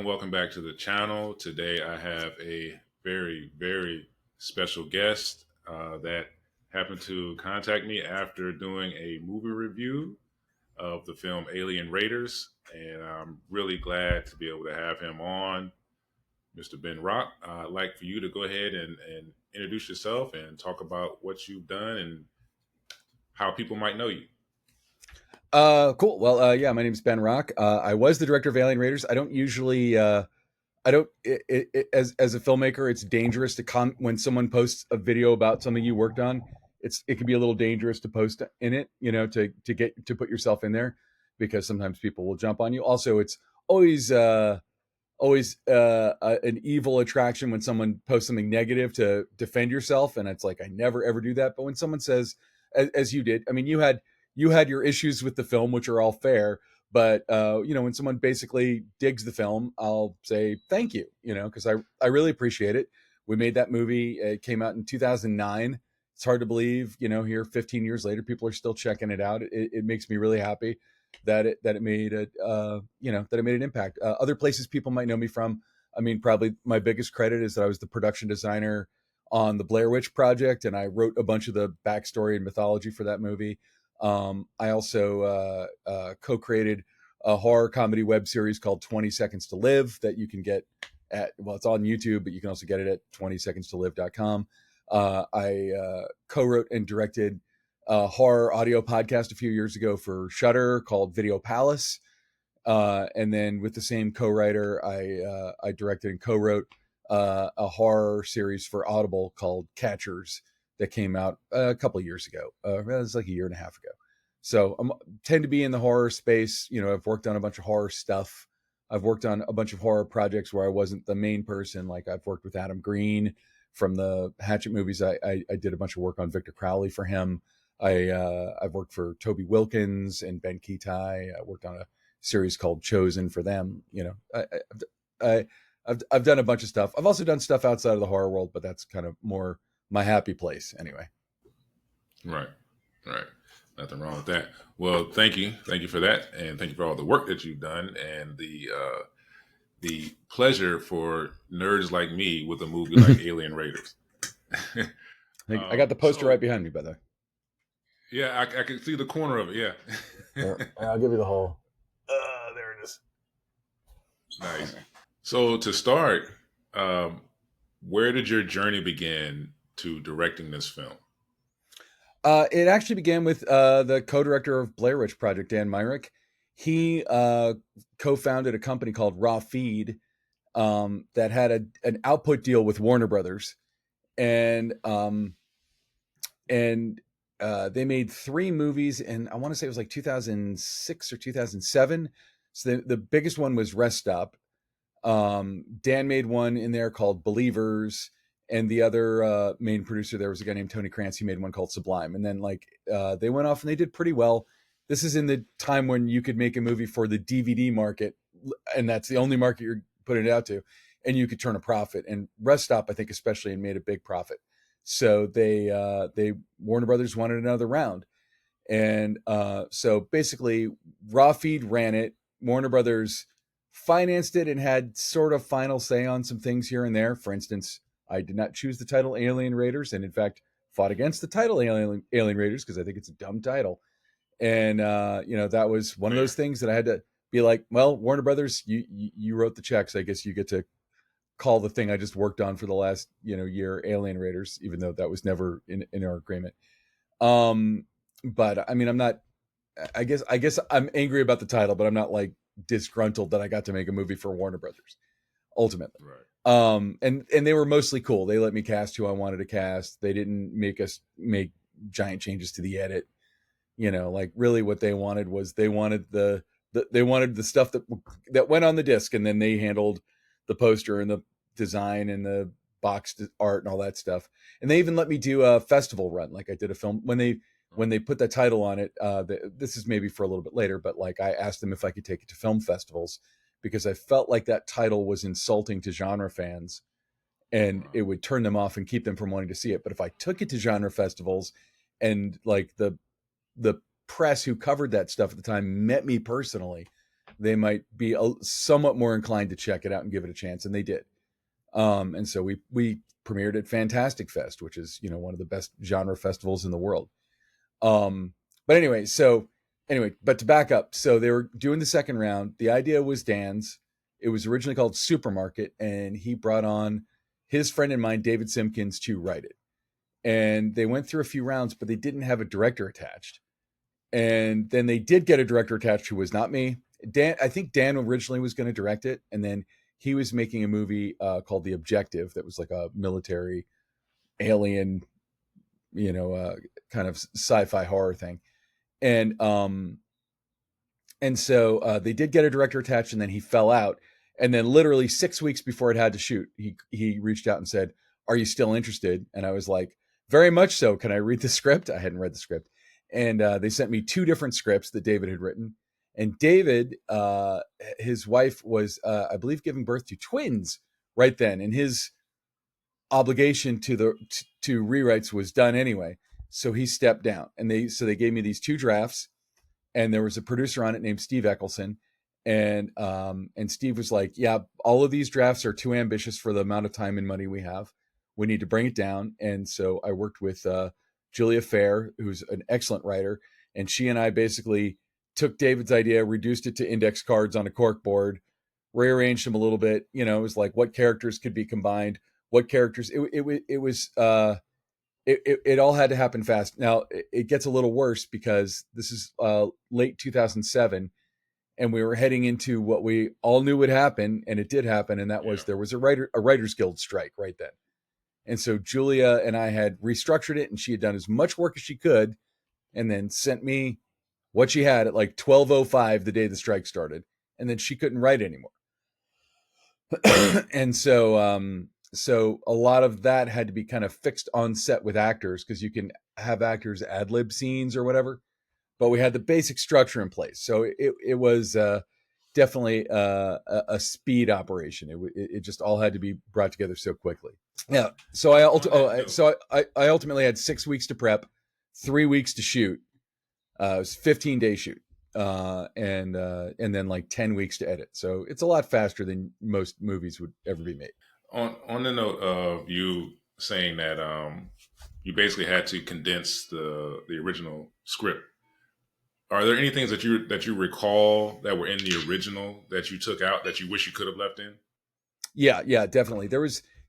everyone. Welcome back to the channel. Today I have a very special guest that happened to contact me after doing a movie review of the film Alien Raiders. And I'm really glad to be able to have him on, Mr. Ben Rock. I'd like for you to go ahead and introduce yourself and talk about what you've done and how people might know you. Cool. Well, yeah, my name's Ben Rock. I was the director of Alien Raiders. I don't usually, I don't, as a filmmaker, it's dangerous to when someone posts a video about something you worked on. It can be a little dangerous to post in it, to put yourself in there because sometimes people will jump on you. Also, it's always, an evil attraction when someone posts something negative to defend yourself, and it's like I never ever do that. But when someone says, as you did, I mean, you had your issues with the film, which are all fair. But when someone basically digs the film, I'll say thank you, because I really appreciate it. We made that movie. It came out in 2009. It's hard to believe, here 15 years later, people are still checking it out. It makes me really happy that it made an impact. Other places people might know me from. I mean, probably my biggest credit is that I was the production designer on the Blair Witch Project, and I wrote a bunch of the backstory and mythology for that movie. I also co-created a horror comedy web series called 20 Seconds to Live that you can get it's on YouTube, but you can also get it at 20secondstolive.com. I co-wrote and directed a horror audio podcast a few years ago for Shudder called Video Palace. And then with the same co-writer, I directed and co-wrote a horror series for Audible called Catchers that came out a couple of years ago. It was like a year and a half ago. So I tend to be in the horror space. I've worked on a bunch of horror stuff. I've worked on a bunch of horror projects where I wasn't the main person. Like I've worked with Adam Green from the Hatchet movies. I did a bunch of work on Victor Crowley for him. I've worked for Toby Wilkins and Ben Ketai. I worked on a series called Chosen for them. I've done a bunch of stuff. I've also done stuff outside of the horror world, but that's kind of more my happy place anyway. Right. Nothing wrong with that. Well, thank you for that, and thank you for all the work that you've done, and the pleasure for nerds like me with a movie like Alien Raiders. I got the poster right behind me, by the way. Yeah, I can see the corner of it. Yeah. I'll give you the whole. There it is. Nice. So to start, where did your journey begin to directing this film? It actually began with the co-director of Blair Witch Project, Dan Myrick. He co-founded a company called Raw Feed that had an output deal with Warner Brothers, and they made 3 movies, and I want to say it was like 2006 or 2007. So the biggest one was Rest Stop. Dan made one in there called Believers, and the other main producer there was a guy named Tony Krantz. He made one called Sublime, and then they went off and they did pretty well. This is in the time when you could make a movie for the DVD market, and that's the only market you're putting it out to, and you could turn a profit. And Rest Stop, I think especially, made a big profit. So they Warner Brothers wanted another round, and so basically Raw Feed ran it. Warner Brothers financed it and had sort of final say on some things here and there. For instance, I did not choose the title Alien Raiders, and in fact fought against the title Alien Raiders because I think it's a dumb title. And that was one of those things that I had to be like, well, Warner Brothers, you wrote the checks. I guess you get to call the thing I just worked on for the last year Alien Raiders, even though that was never in our agreement. But I mean, I'm not. I guess I'm angry about the title, but I'm not like disgruntled that I got to make a movie for Warner Brothers ultimately. Right. And they were mostly cool. They let me cast who I wanted to cast. They didn't make us make giant changes to the edit. Like really what they wanted was they wanted the stuff that went on the disc, and then they handled the poster and the design and the box art and all that stuff. And they even let me do a festival run. Like I did a film when they put that title on it. This is maybe for a little bit later, but like I asked them if I could take it to film festivals because I felt like that title was insulting to genre fans and it would turn them off and keep them from wanting to see it. But if I took it to genre festivals and like the press who covered that stuff at the time met me personally, they might be somewhat more inclined to check it out and give it a chance, and they did. And so we premiered at Fantastic Fest, which is one of the best genre festivals in the world. Um, but anyway, but to back up, so they were doing the second round. The idea was Dan's. It was originally called Supermarket, and he brought on his friend and mine, David Simpkins, to write it. And they went through a few rounds, but they didn't have a director attached. And then they did get a director attached who was not me. I think Dan originally was going to direct it, and then he was making a movie called The Objective that was like a military alien, kind of sci-fi horror thing. And so they did get a director attached, and then he fell out. And then literally 6 weeks before it had to shoot, he reached out and said, "Are you still interested?" And I was like, "Very much so. Can I read the script?" I hadn't read the script. And they sent me two different scripts that David had written. And David, his wife was, I believe, giving birth to twins right then, and his obligation to rewrites was done anyway. So he stepped down, and they gave me these two drafts, and there was a producer on it named Steve Eccleston, and Steve was like, "Yeah, all of these drafts are too ambitious for the amount of time and money we have. We need to bring it down." And so I worked with Julia Fair, who's an excellent writer, and she and I basically took David's idea, reduced it to index cards on a cork board, rearranged them a little bit. It was like what characters could be combined, what characters. It was it all had to happen fast. Now it gets a little worse because this is late 2007, and we were heading into what we all knew would happen, and it did happen, and that Yeah. was there was a writers guild strike right then. And so Julia and I had restructured it, and she had done as much work as she could, and then sent me what she had at like 12:05 the day the strike started, and then she couldn't write anymore. And so a lot of that had to be kind of fixed on set with actors, because you can have actors ad lib scenes or whatever, but we had the basic structure in place. So it was definitely a speed operation. It just all had to be brought together so quickly. Yeah. So On that note, I ultimately had 6 weeks to prep, 3 weeks to shoot. It was 15-day shoot, and then like 10 weeks to edit. So it's a lot faster than most movies would ever be made. on the note of you saying that you basically had to condense the original script. Are there any things that you recall that were in the original that you took out that you wish you could have left in? Yeah, definitely.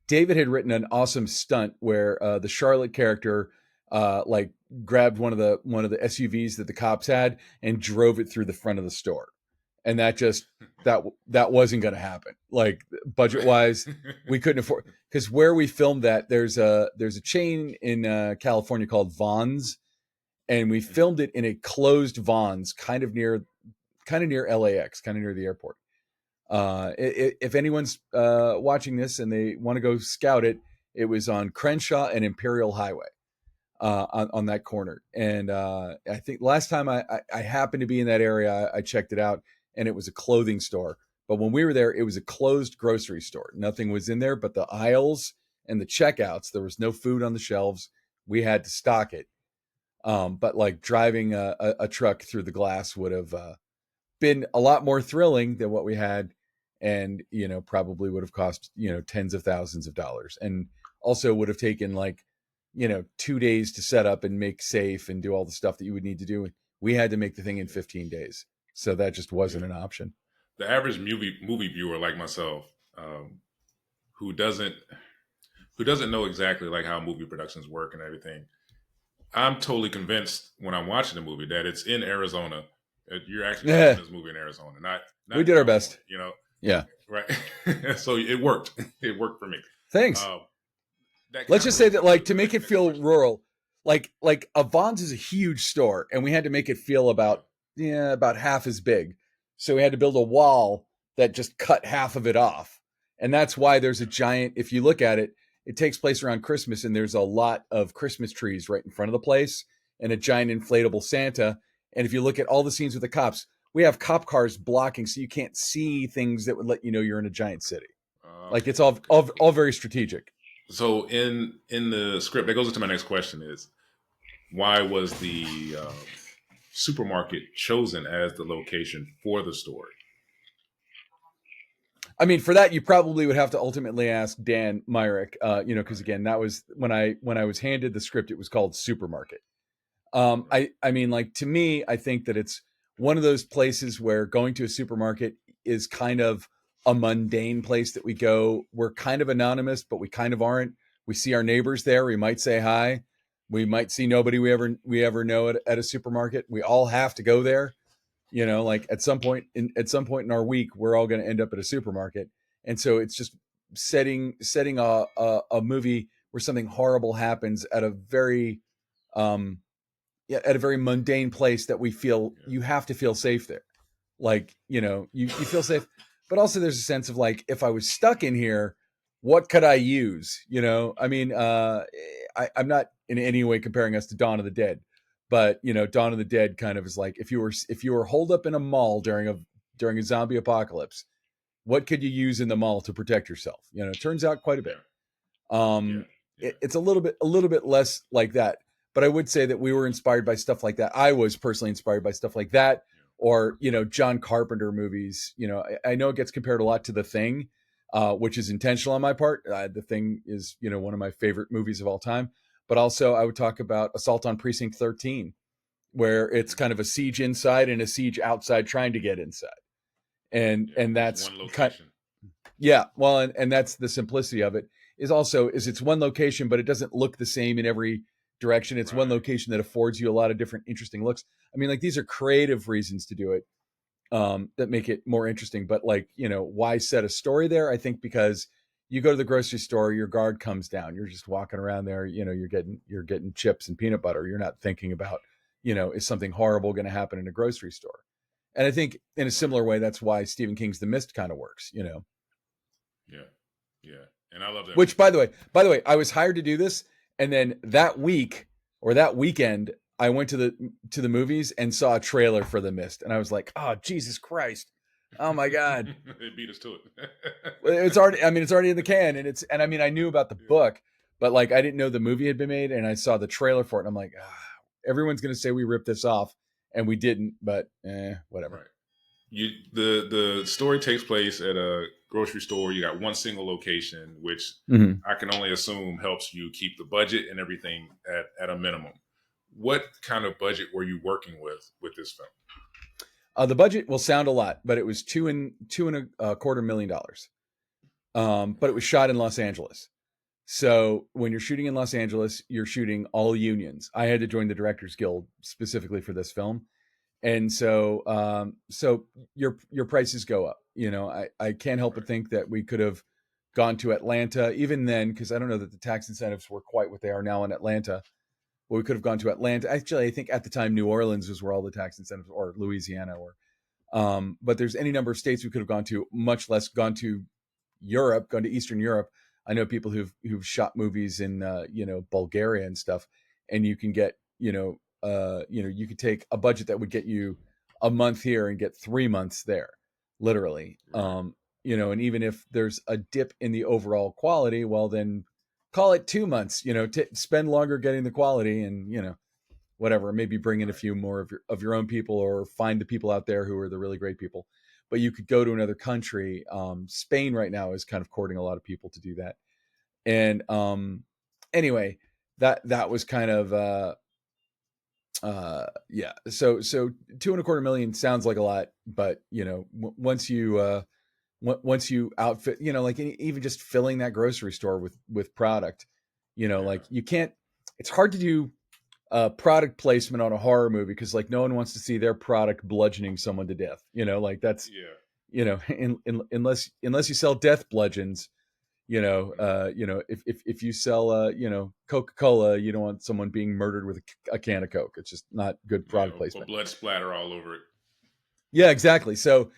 David had written an awesome stunt where the Charlotte character like grabbed one of the SUVs that the cops had and drove it through the front of the store, and that wasn't going to happen. Like budget wise, we couldn't afford, because where we filmed that, there's a chain in California called Vons, and we filmed it in a closed Vons, kind of near LAX, kind of near the airport. If anyone's watching this and they want to go scout it, it was on Crenshaw and Imperial Highway, on that corner. And I think last time I happened to be in that area, I checked it out, and it was a clothing store. But when we were there, it was a closed grocery store. Nothing was in there but the aisles and the checkouts. There was no food on the shelves. We had to stock it. But like driving a truck through the glass would have been a lot more thrilling than what we had, and probably would have cost tens of thousands of dollars, and also would have taken like 2 days to set up and make safe and do all the stuff that you would need to do. We had to make the thing in 15 days, so that just Yeah. wasn't an option. The average movie viewer like myself, who doesn't who doesn't know exactly like how movie productions work and everything, I'm totally convinced when I'm watching the movie that it's in Arizona. That you're actually shooting Yeah, this movie in Arizona, not we in did our California. best. You know, Yeah, right? So it worked. It worked for me. thanks. Um, that Let's kind of just say rolls that, into like, to the make it next feel question. rural, like Avon's is a huge store, and we had to make it feel Yeah. about half as big. So we had to build a wall that just cut half of it off. And that's why there's a Yeah. giant, if you look at it, it takes place around Christmas, and there's a lot of Christmas trees right in front of the place, and a giant inflatable Santa. And if you look at all the scenes with the cops, we have cop cars blocking, so you can't see things that would let you know you're in a giant city. Like, it's Okay. all Okay. all, all very strategic. So in the script, that goes into my next question: is why was the supermarket chosen as the location for the story? I mean, for that, you probably would have to ultimately ask Dan Myrick, because Right. again, that was when I was handed the script. It was called Supermarket. Right. I mean, like to me, I think that it's one of those places where going to a supermarket is kind of a mundane place that we go. We're kind of anonymous, but we kind of aren't. We see our neighbors there. We might say hi. We might see nobody we ever know at a supermarket. We all have to go there. Like at some point in our week, we're all going to end up at a supermarket, and so it's just setting a movie where something horrible happens at a very um, yeah, at a very mundane place that we feel Yeah. you have to feel safe there. Like, you feel safe, but also there's a sense of like, if I was stuck in here, what could I use? I mean, I'm not in any way comparing us to Dawn of the Dead, but Dawn of the Dead kind of is like if you were holed up in a mall during a zombie apocalypse, what could you use in the mall to protect yourself? It turns out quite a bit. Yeah. Yeah. Um, Yeah. it's a little bit less like that, but I would say that we were inspired by stuff like that. I was personally inspired by stuff like that, or John Carpenter movies. I know it gets compared a lot to The Thing, which is intentional on my part. The Thing is one of my favorite movies of all time, but also I would talk about Assault on Precinct 13, where Yeah. it's kind of a siege inside and a siege outside trying to get inside, Yeah. and It's that's one kind location. yeah, well, and that's the simplicity of it. Is it's one location, but it doesn't look the same in every direction. It's one Right. location that affords you a lot of different interesting looks. I mean, like these are creative reasons to do it, that make it more interesting. But like, why set a story there? I think because you go to the grocery store, your guard comes down. You're just walking around there. You're getting chips and peanut butter. You're not thinking about, is something horrible going to happen in a grocery store? And I think in a Right. similar way, that's why Stephen King's The Mist kind of works. Yeah. Yeah. And I love that Which, movie. by the way, I was hired to do this, and then that week or that weekend, I went to the movies and saw a trailer for The Mist, and I was like, "Oh, Jesus Christ! Oh my God!" It beat us to it. It's already. I mean, it's already in the can, and I mean, I knew about the Yeah. book, but like, I didn't know the movie had been made, and I saw the trailer for it, and I'm like, everyone's gonna say we ripped this off, and we didn't, but whatever. Right. The story takes place at a grocery store. You got one single location, which Mm-hmm. I can only assume helps you keep the budget and everything at a minimum. What kind of budget were you working with this film? The budget will sound a lot, but it was two and a quarter million dollars. But it Okay. was shot in Los Angeles. So when you're shooting in Los Angeles, you're shooting all unions. I had to join the Directors Guild specifically for this film, and so your prices go up. I can't help but Right. think that we could have gone to Atlanta even then, because I don't know that the tax incentives were quite what they are now in Atlanta. But we could have gone to Atlanta. Actually, I think at the time New Orleans was where all the tax incentives, or Louisiana were. But there's any number of states we could have gone to, much less gone to Europe, gone to Eastern Europe. I know people who've shot movies in Bulgaria and stuff, and you can get you could take a budget that would get you a month here and get 3 months there, literally. Right. And even if there's a dip in the overall quality, well then call it 2 months. Spend longer getting the quality, and whatever, maybe bring in a Right. few more of your own people, or find the people out there who are the really great people. But you could go to another country. Spain right now is kind of courting a lot of people to do that. And anyway, that was kind of yeah. So 2.25 million sounds like a lot, but once you outfit, like even just filling that grocery store with product, Yeah. like you can't. It's hard to do product placement on a horror movie because like no one wants to see their product bludgeoning someone to death. Like that's Yeah. unless you sell death bludgeons. Hmm. If you sell Coca Cola, you don't want someone being murdered with a can of Coke. It's just not good Yeah. product Or placement. blood splatter all over it. Yeah, exactly. So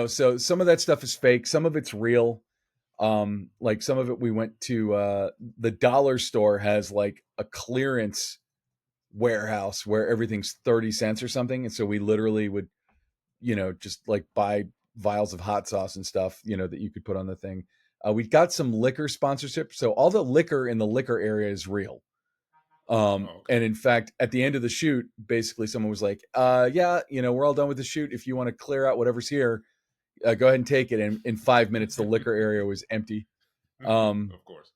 so some of that stuff is fake, some of it's real. Like some of it, we went to the dollar store has like a clearance warehouse where everything's 30 cents or something. And so we literally would, just like buy vials of hot sauce and stuff, that you could put on the thing. We got some liquor sponsorship. So all the liquor in the liquor area is real. Oh, okay. And in fact, at the end of the shoot, basically someone was like, yeah, we're all done with the shoot. If you want to clear out whatever's here, go ahead and take it. And in 5 minutes, the liquor area was empty. Um, Of course.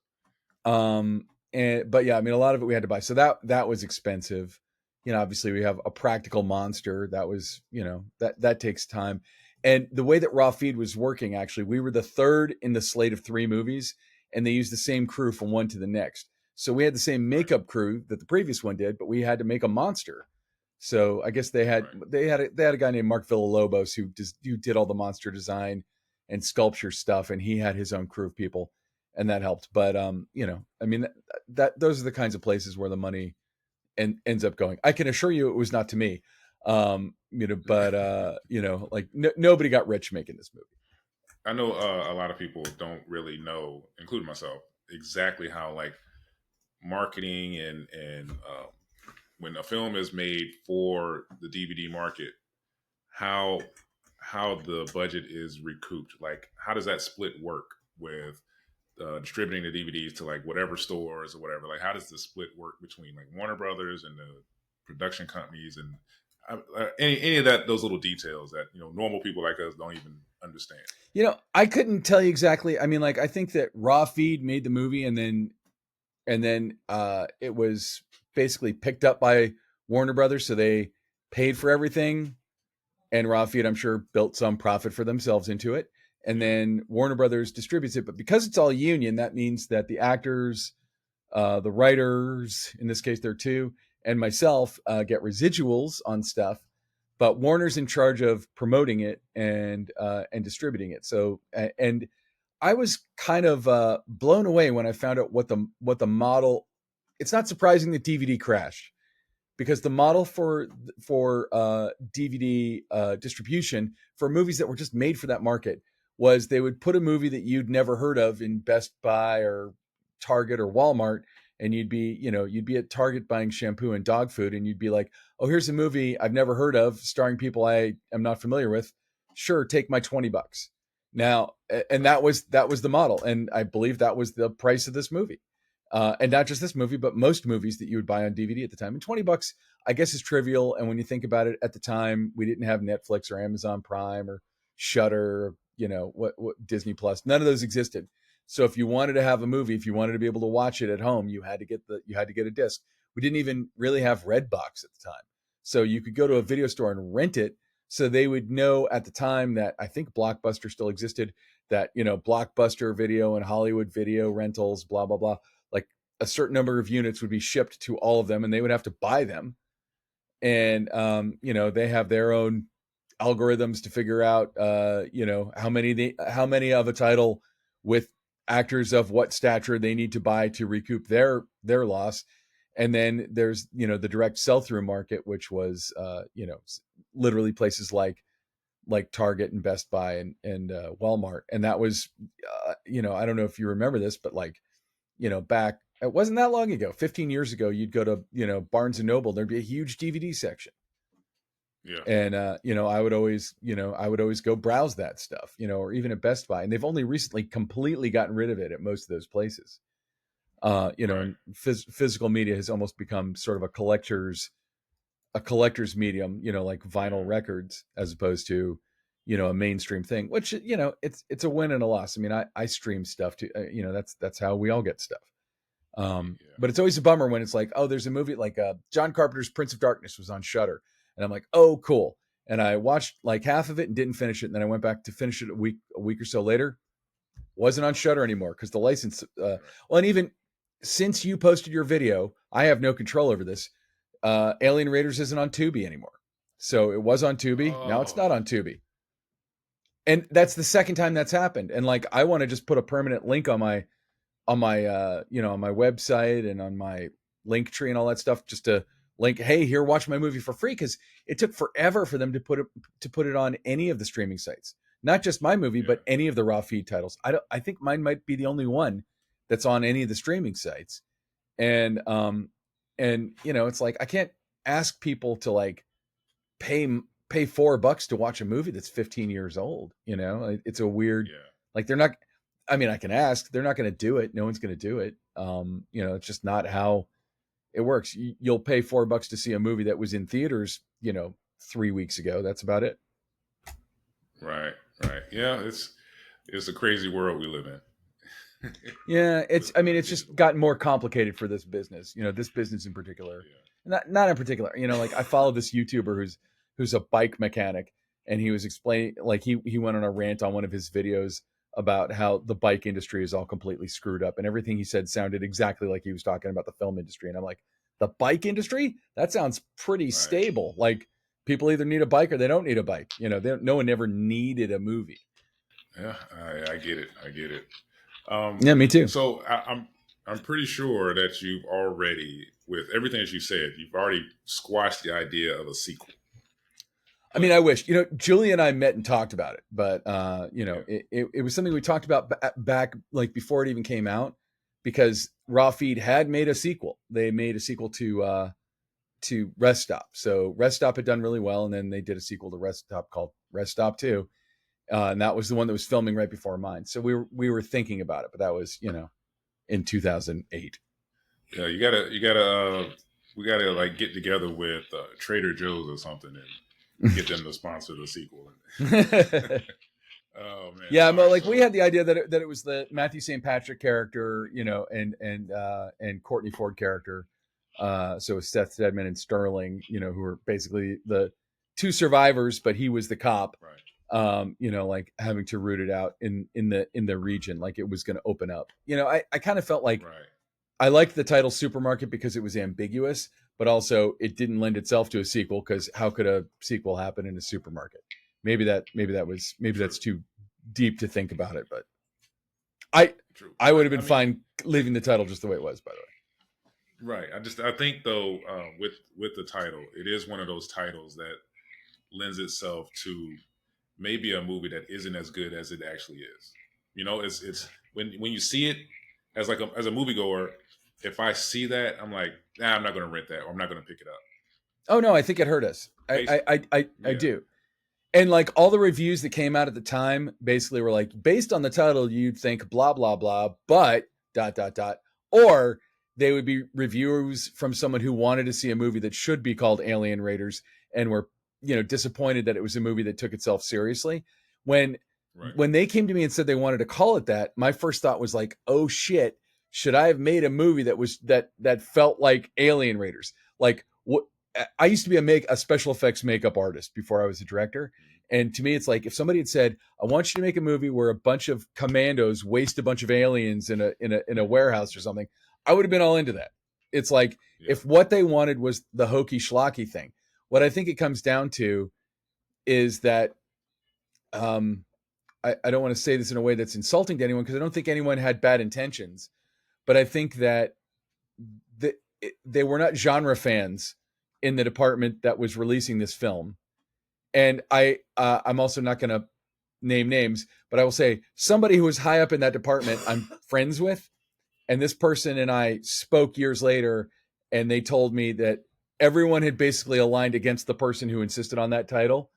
but yeah, I mean, a lot of it we had to buy. So that was expensive. Obviously we have a practical monster that was, that takes time. And the way that Raw Feed was working, actually, we were the third in the slate of 3 movies, and they used the same crew from one to the next. So we had the same Right. makeup crew that the previous one did, but we had to make a monster. So I guess they had Right. a guy named Mark Villalobos who did all the monster design and sculpture stuff, and he had his own crew of people, and that helped. But I mean, that those are the kinds of places where the money ends up going. I can assure you, it was not to me. But like nobody got rich making this movie. I know a lot of people don't really know, including myself, exactly how like marketing and when a film is made for the DVD market, how how the budget is recouped. Like, how does that split work with distributing the DVDs to like whatever stores or whatever? Like, how does the split work between like Warner Brothers and the production companies and any of that, those little details that normal people like us don't even understand? I couldn't tell you exactly. I mean, like, I think that Raw Feed made the movie, and then it was basically picked up by Warner Brothers, so they paid for everything, and Raw Feed, I'm sure, built some profit for themselves into it, and Yeah. then Warner Brothers distributes it. But because it's all union, that means that the actors, the writers, in this case, there are two, and myself get residuals on stuff, but Warner's in charge of promoting it and distributing it. So and I was kind of blown away when I found out what the model. It's not surprising that DVD crashed, because the model for DVD distribution for movies that were just made for that market was they would put a movie that you'd never heard of in Best Buy or Target or Walmart, and you'd be at Target buying shampoo and dog food, and you'd be like, "Oh, here's a movie I've never heard of, starring people I am not familiar with. Sure, take my $20." Now, and Right. that was the model, and I believe that was the price of this movie. And not just this movie, but most movies that you would buy on DVD at the time. And $20, I guess, is trivial. And when you think about it, at the time, we didn't have Netflix or Amazon Prime or Shutter, or, what Disney Plus. None of those existed. So if you wanted to have a movie, if you wanted to be able to watch it at home, you had to get a disc. We didn't even really have Redbox at the time, so you could go to a Yeah. video store and rent it. So they would know at the time that I think Blockbuster still existed. That Blockbuster Video and Hollywood Video Rentals, blah blah blah, like a certain number of units would be shipped to all of them, and they would have to buy them. And they have their own algorithms to figure out how many of a title with actors of what stature they need to buy to recoup their loss. And then there's the direct sell through market, which was literally places like Target and Best Buy and Walmart. And that was I don't know if you remember this, but like back, it wasn't that long ago, 15 years ago, you'd go to Barnes and Noble, there'd be a huge DVD section. Yeah. And I would always go browse that stuff, or even at Best Buy. And they've only recently completely gotten rid of it at most of those places. Right. And physical media has almost become sort of a collector's medium, like vinyl Yeah. records, as opposed to a mainstream thing, which it's a win and a loss. I mean, I stream stuff too. That's how we all get stuff. Yeah. But it's always a bummer when it's like, oh, there's a movie like John Carpenter's Prince of Darkness was on Shutter, and I'm like, oh, cool. And I watched like half of it and didn't finish it, and then I went back to finish it a week or so later. Wasn't on Shutter anymore because the license. Right. Well, and even since you posted your video, I have no control over this. Alien Raiders isn't on Tubi anymore. So it was on Tubi. Now it's Oh. not on Tubi. And that's the second time that's happened. And like, I want to just put a permanent link on my website and on my link tree and all that stuff, just to link, hey, here, watch my movie for free, because it took forever for them to put it on any of the streaming sites, not just my movie, Yeah. but any of the Raw Feed titles. I think mine might be the only one that's on any of the streaming sites. And it's like, I can't ask people to like pay pay $4 to watch a movie that's 15 years old. It's a weird, Yeah. like, they're not. I mean, I can ask. They're not going to do it. No one's going to do it. It's just not how it works. You'll pay $4 to see a movie that was in theaters, 3 weeks ago. That's about it. Right. Right. Yeah, it's a crazy world we live in Yeah, it's. I mean, with it's just digital. gotten more complicated for this business. This business in particular, Yeah. not in particular. Like I follow this YouTuber who's a bike mechanic, and he was explaining, like he went on a rant on one of his videos about how the bike industry is all completely screwed up, and everything he said sounded exactly like he was talking about the film industry. And I'm like, the bike industry? That sounds pretty Right. stable. Like people either need a bike or they don't need a bike. No one ever needed a movie. Yeah, I get it. I get it. Yeah, me too. So I'm pretty sure that you've already, with everything that you said, you've already squashed the idea of a sequel. I mean, But I wish, Julie and I met and talked about it, but, yeah, it was something we talked about back like before it even came out, because Raw Feed had made a sequel. They made a sequel to Rest Stop. So Rest Stop had done really well. And then they did a sequel to Rest Stop called Rest Stop 2. And that was the one that was filming right before mine. So we were thinking about it, but that was, in 2008. yeah, we gotta like get together with Trader Joe's or something and get them to sponsor the sequel. Oh man! Yeah, All but right, like we so had the idea that it was the Matthew St. Patrick character, and Courtney Ford character. So Seth Stedman and Sterling, who were basically the two survivors, but he was the cop. right, Like having to root it out in the region, like it was going to open up. I kind of felt like right, I liked the title Supermarket because it was ambiguous, but also it didn't lend itself to a sequel, because how could a sequel happen in a supermarket? Maybe true, that's too deep to think about it, but I true. I would But have been I mean, fine leaving the title just the way it was, by the way. right. I think though, with the title, it is one of those titles that lends itself to maybe a movie that isn't as good as it actually is. It's when you see it as like as a moviegoer, if I see that, I'm like, nah, I'm not going to rent that, or I'm not going to pick it up. Oh no, I think it hurt us. I Based, I I I yeah, do. And like all the reviews that came out at the time basically were like, based on the title, you'd think blah blah blah, but dot dot dot, or they would be reviews from someone who wanted to see a movie that should be called Alien Raiders and were disappointed that it was a movie that took itself seriously. When right, when they came to me and said they wanted to call it that, my first thought was like, oh shit, should I have made a movie that felt like Alien Raiders? Like what? I used to be a special effects makeup artist before I was a director. And to me, it's like if somebody had said, "I want you to make a movie where a bunch of commandos waste a bunch of aliens in a warehouse or something," I would have been all into that. It's like yeah, if what they wanted was the hokey schlocky thing. What I think it comes down to is that um, I don't want to say this in a way that's insulting to anyone, because I don't think anyone had bad intentions, but I think that they were not genre fans in the department that was releasing this film. And I'm also not going to name names, but I will say somebody who was high up in that department I'm friends with, and this person and I spoke years later, and they told me that everyone had basically aligned against the person who insisted on that title,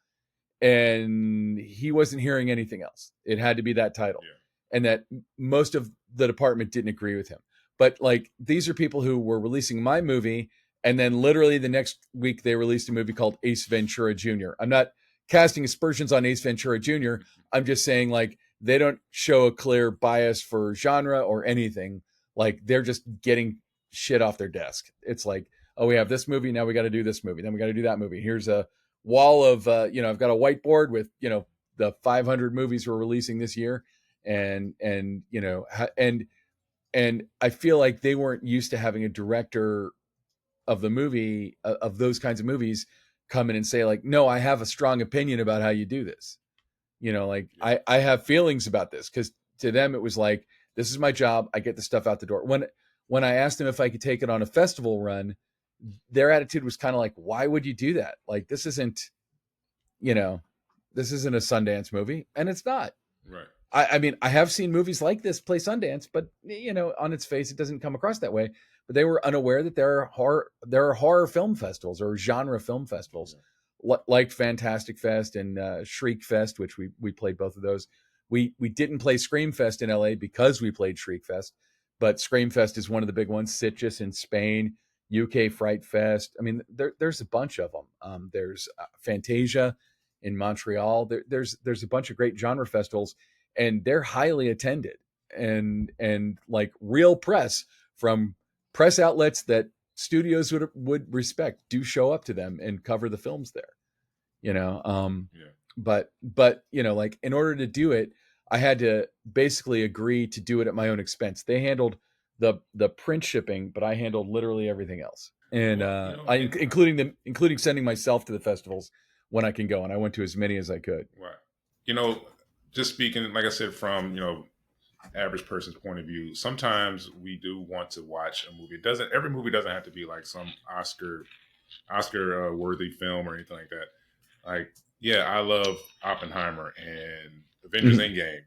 and he wasn't hearing anything else. It had to be that title, yeah, and that most of the department didn't agree with him. But like these are people who were releasing my movie, and then literally the next week they released a movie called Ace Ventura Jr. I'm not casting aspersions on Ace Ventura Jr. I'm just saying like they don't show a clear bias for genre or anything. Like they're just getting shit off their desk. It's like, oh, we have right, this movie, now we got to do this movie, then we got to do that movie. Here's a wall of I've got a whiteboard with the 500 movies we're releasing this year, and I feel like they weren't used to having a director of the movie of those kinds of movies come in and say like, no, I have a strong opinion about how you do this. Like yeah, I have feelings about this, because to them it was like, this is my job, I get the stuff out the door. When I asked them if I could take it on a festival run, their attitude was kind of like, why would you do that? Like you know, this isn't a Sundance movie, and it's not. right, I mean, I have seen movies like this play Sundance, but on its face, it doesn't come across that way. But they were unaware that there are horror film festivals or genre film festivals, yeah, like Fantastic Fest and Shriek Fest, which we played both of those. We didn't play Scream Fest in LA because we played Shriek Fest, but Scream Fest is one of the big ones. Sitges in Spain, UK Fright Fest. I mean, there's a bunch of them. There's Fantasia in Montreal. There's a bunch of great genre festivals, and they're highly attended, and like real press from press outlets that studios would respect do show up to them and cover the films there. You know, Yeah. but like in order to do it, I had to basically agree to do it at my own expense. They handled the print shipping, but I handled literally everything else, and Well, and including sending myself to the festivals when I can go, and I went to as many as I could. right. You know, just speaking, like I said, from average person's point of view, sometimes we do want to watch a movie. It doesn't Every movie doesn't have to be like some Oscar worthy film or anything like that. Like, yeah, I love Oppenheimer and Avengers Mhm. Endgame,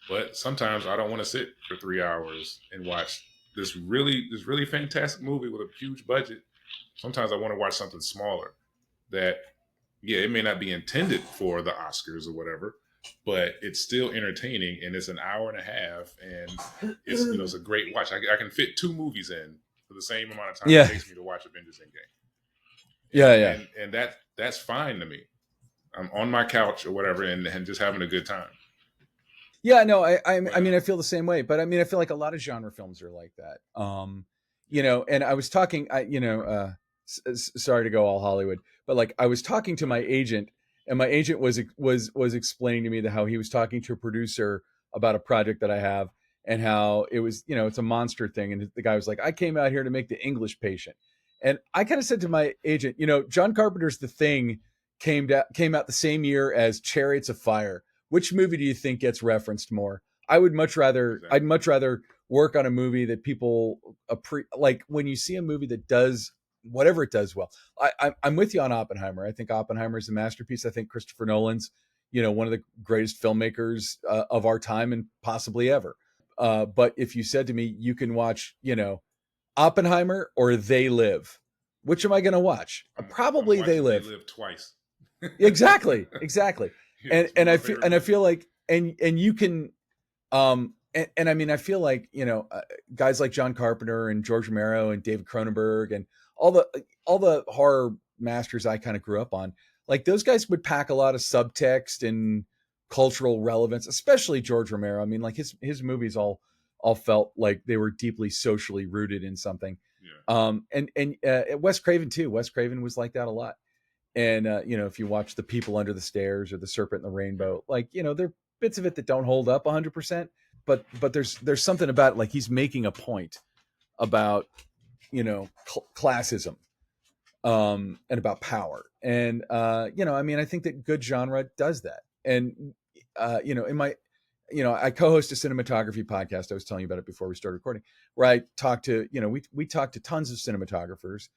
but sometimes I don't want to sit for 3 hours and watch this really fantastic movie with a huge budget. Sometimes I want to watch something smaller that, yeah, it may not be intended for the Oscars or whatever, but it's still entertaining and it's an hour and a half and it's a great watch. I can fit two movies in for the same amount of time it Yeah, takes me to watch Avengers Endgame, yeah, yeah. and that's fine to me. I'm on my couch or whatever and just having a good time. Yeah, no, But I mean, I feel the same way, but I mean, I feel like a lot of genre films are like that. yeah, And I was talking, sorry to go all Hollywood, but like I was talking to my agent, and my agent was explaining to me that how he was talking to a producer about a project that I have, and how it was, it's a monster thing, and the guy was like, I came out here to make The English Patient, and I kind of said to my agent, John Carpenter's The Thing came out the same year as Chariots of Fire. Which movie do you think gets referenced more? I'd exactly. much rather work on a movie that people like when you see a movie that does whatever it does well. I'm with you on Oppenheimer. I think Oppenheimer is a masterpiece. I think Christopher Nolan's, one of the greatest filmmakers of our time and possibly ever. But if you said to me, you can watch, Oppenheimer or They Live, which am I going to watch? I'm Probably They watching They Live. Live twice. Yeah, Exactly, exactly. And it's one and of I my feel favorite and I movies. feel like and you can and I mean I feel like guys like John Carpenter and George Romero and David Cronenberg and all the all the horror masters I kind of grew up on, like those guys would pack a lot of subtext and cultural relevance, especially George Romero. I mean, like his movies all felt like they were deeply socially rooted in something. Yeah. And Wes Craven too. Wes Craven was like that a lot. And if you watch The People Under the Stairs or The Serpent and the Yeah. Rainbow, like there are bits of it that don't hold up 100%, but there's something about it, like he's making a point about classism, and about power, and I mean, I think that good genre does that. And in my I co-host a cinematography podcast. I was telling you about it before we started recording, where I talk to we talk to tons of cinematographers.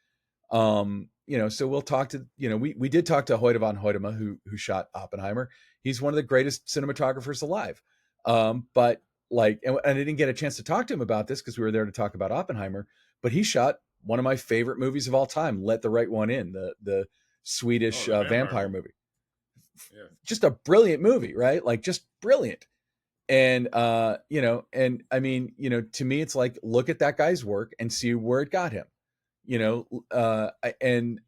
So we'll talk to, we did talk to Hoyte von Hoytema, who shot Oppenheimer. He's one of the greatest cinematographers alive. But like, and I didn't get a chance to talk to him about this because we were there to talk about Oppenheimer, but he shot one of my favorite movies of all time, Let the Right One In, the Oh, Swedish the vampire vampire movie. movie. Yeah. Just a brilliant movie, right? Like just brilliant. And and I mean, to me, it's like, look at that guy's work and see where it got him. And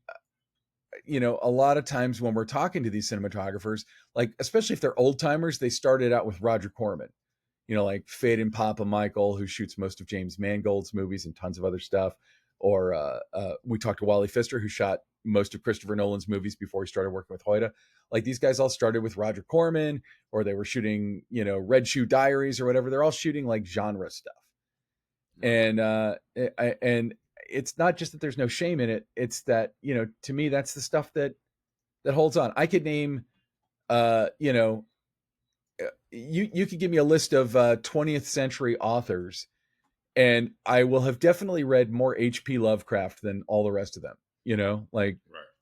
a lot of times when we're talking to these cinematographers, like especially if they're old timers, they started out with Roger Corman, like Fade and Papa Michael, who shoots most of James Mangold's movies and tons of other stuff. Or we talked to Wally Pfister, who shot most of Christopher Nolan's movies before he started working with Hoyte. Like these guys all started with Roger Corman, or they were shooting, Red Shoe Diaries or whatever. They're all shooting like genre stuff. Right. And it's not just that there's no shame in it, it's that to me that's the stuff that holds on. I could name uh you know you could give me a list of 20th century authors, and I will have definitely read more HP Lovecraft than all the rest of them. Like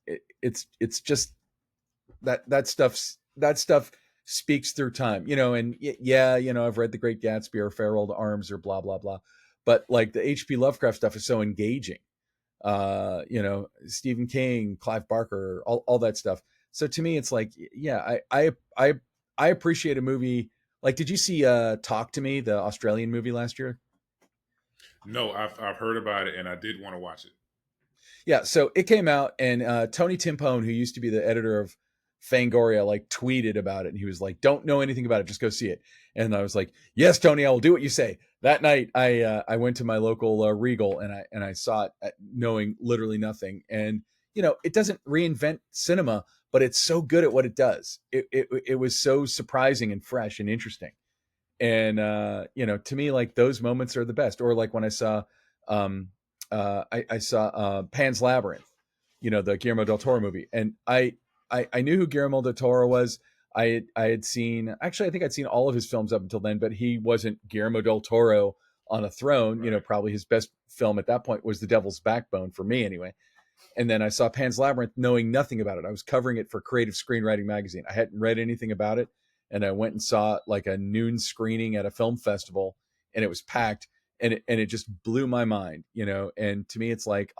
Right. it's just that stuff speaks through time. And yeah, I've read The Great Gatsby or Farewell to Arms or blah blah blah, but like the HP Lovecraft stuff is so engaging. Stephen King, Clive Barker, all that stuff. So to me, it's like, yeah, I appreciate a movie. Like, did you see Talk to Me, the Australian movie last year? No, I've heard about it and I did want to watch it. Yeah, so it came out, and Tony Timpone, who used to be the editor of Fangoria like tweeted about it, and he was like, "Don't know anything about it, just go see it." And I was like, "Yes, Tony, I will do what you say." That night, I went to my local Regal, and I saw it knowing literally nothing. And it doesn't reinvent cinema, but it's so good at what it does. It was so surprising and fresh and interesting. And to me, like, those moments are the best. Or like when I saw um I saw Pan's Labyrinth, the Guillermo del Toro movie. And I knew who Guillermo del Toro was. I had seen, actually, I think I'd seen all of his films up until then, but he wasn't Guillermo del Toro on a throne. Right. Probably his best film at that point was The Devil's Backbone, for me anyway. And then I saw Pan's Labyrinth knowing nothing about it. I was covering it for Creative Screenwriting Magazine. I hadn't read anything about it. And I went and saw like a noon screening at a film festival, and it was packed, and it just blew my mind. And to me, it's like,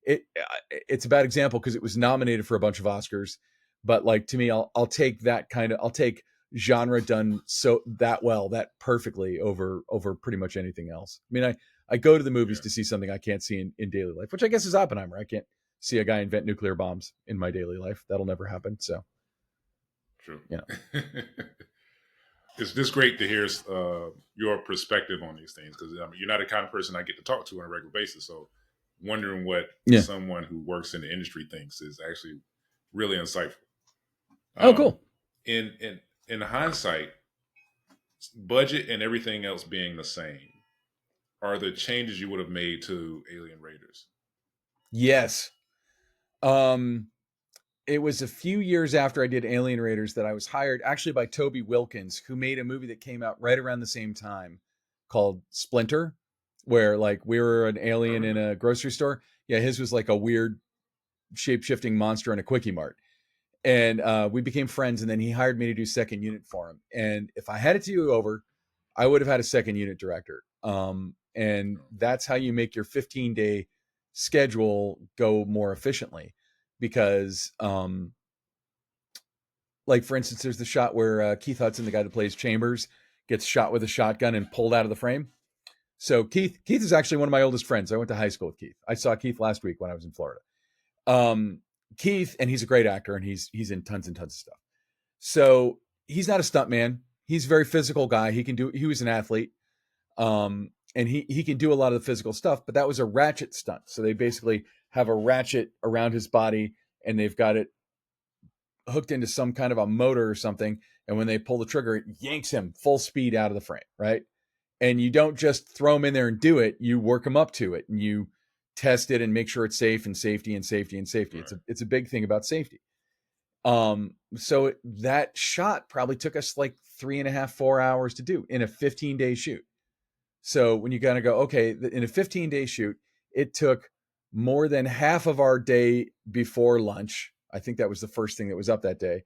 it's a bad example because it was nominated for a bunch of Oscars, but like, to me, I'll take that I'll take genre done so that well, that perfectly, over pretty much anything else. I mean, I go to the movies Yeah. to see something I can't see in daily life, which I guess is Oppenheimer. I can't see a guy invent nuclear bombs in my daily life. That'll never happen. So, True. you know, It's just great to hear your perspective on these things, because I mean, you're not the kind of person I get to talk to on a regular basis. So, wondering what yeah. someone who works in the industry thinks is actually really insightful. Oh, Um, cool. in hindsight, budget and everything else being the same, are the changes you would have made to Alien Raiders? Yes. Um, it was a few years after I did Alien Raiders that I was hired actually by Toby Wilkins, who made a movie that came out right around the same time called Splinter, where like we were an I alien in remember. a grocery store. Yeah, his was like a weird shape shifting monster in a quickie mart. And we became friends, and then he hired me to do second unit for him. And if I had it to do over, I would have had a second unit director. And Oh, that's how you make your 15-day schedule go more efficiently, because like, for instance, there's the shot where Keith Hudson, the guy that plays Chambers, gets shot with a shotgun and pulled out of the frame. So Keith is actually one of my oldest friends. I went to high school with Keith. I saw Keith last week when I was in Florida. Um, Keith, and he's a great actor, and he's in tons and tons of stuff. So he's not a stunt man. He's a very physical guy. He was an athlete. And he can do a lot of the physical stuff, but that was a ratchet stunt. So they basically have a ratchet around his body, and they've got it hooked into some kind of a motor or something. And when they pull the trigger, it yanks him full speed out of the frame, right? And you don't just throw him in there and do it. You work him up to it, and you test it and make sure it's safe, and safety and safety and safety. right. It's a big thing about safety. So that shot probably took us like 3.5, 4 hours to do in a 15-day shoot. So when you kind of go, okay, in a 15-day shoot, it took more than half of our day before lunch. I think that was the first thing that was up that day.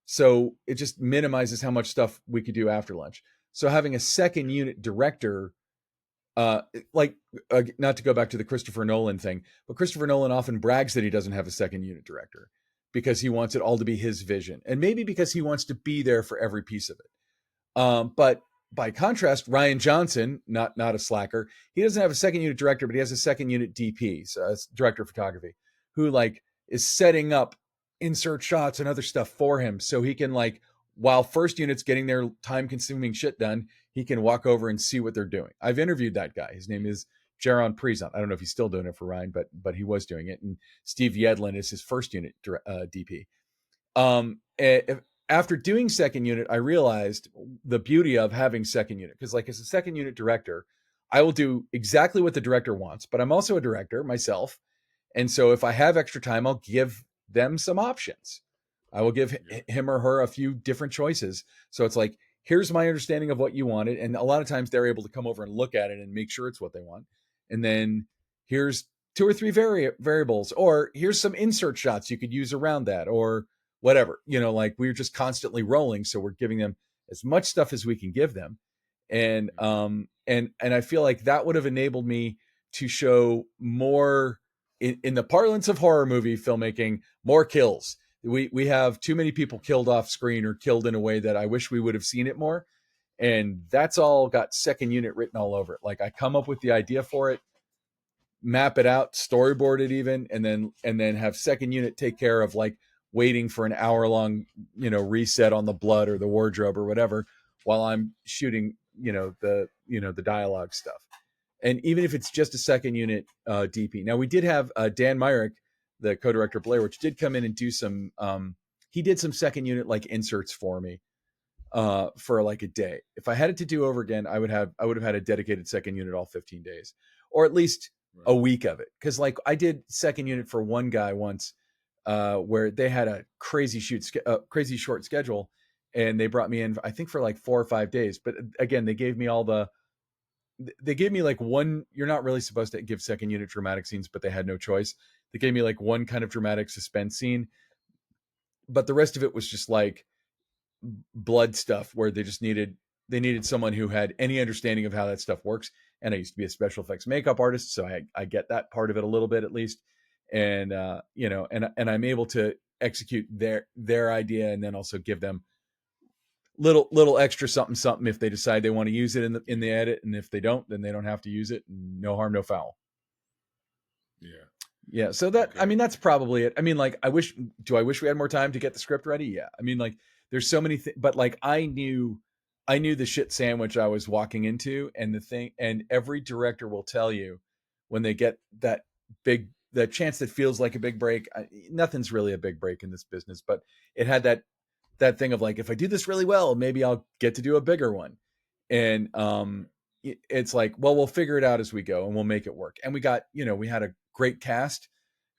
So it just minimizes how much stuff we could do after lunch. So having a second unit director, uh, like, not to go back to the Christopher Nolan thing, but Christopher Nolan often brags that he doesn't have a second unit director because he wants it all to be his vision, and maybe because he wants to be there for every piece of it. But by contrast, Ryan Johnson, not a slacker, he doesn't have a second unit director, but he has a second unit DP, so director of photography, who like is setting up insert shots and other stuff for him, so he can, like, while first unit's getting their time consuming shit done, he can walk over and see what they're doing. I've interviewed that guy. His name is Jaron Prezant. I don't know if he's still doing it for Ryan, but he was doing it. And Steve Yedlin is his first unit DP. After doing second unit, I realized the beauty of having second unit, because like, as a second unit director, I will do exactly what the director wants, but I'm also a director myself. And so if I have extra time, I'll give them some options. I will give Yeah. him or her a few different choices. So it's like, here's my understanding of what you wanted. And a lot of times they're able to come over and look at it and make sure it's what they want. And then here's two or three variables, or here's some insert shots you could use around that, or whatever. Like, we're just constantly rolling. So we're giving them as much stuff as we can give them. And Mhm. I feel like that would have enabled me to show more, in the parlance of horror movie filmmaking, more kills. We have too many people killed off screen, or killed in a way that I wish we would have seen it more. And that's all got second unit written all over it. Like, I come up with the idea for it, map it out, storyboard it even, and then have second unit take care of, like, waiting for an hour long, reset on the blood or the wardrobe or whatever while I'm shooting, the dialogue stuff. And even if it's just a second unit DP. Now we did have Dan Myrick, the co-director of Blair, which did come in and do some. He did some second unit like inserts for me for like a day. If I had it to do over again, I would have had a dedicated second unit all 15 days, or at least a Right. week of it. Because like I did second unit for one guy once, where they had a crazy short schedule, and they brought me in I think for like 4 or 5 days. But again, they gave me like one. You're not really supposed to give second unit dramatic scenes, but they had no choice. They gave me like one kind of dramatic suspense scene, but the rest of it was just like blood stuff where they needed someone who had any understanding of how that stuff works. And I used to be a special effects makeup artist, so I get that part of it a little bit at least. And and I'm able to execute their idea and then also give them little extra something something if they decide they want to use it in the edit, and if they don't, then they don't have to use it. No harm, no foul. Yeah. Yeah, so that I Okay. mean that's probably it. I mean, like, I wish we had more time to get the script ready? Yeah. I mean, like, there's so many things, but like I knew the shit sandwich I was walking into. And the thing, and every director will tell you when they get that chance that feels like a big break. Nothing's really a big break in this business, but it had that thing of like, if I do this really well, maybe I'll get to do a bigger one. And it's like, well, we'll figure it out as we go and we'll make it work. And we had a great cast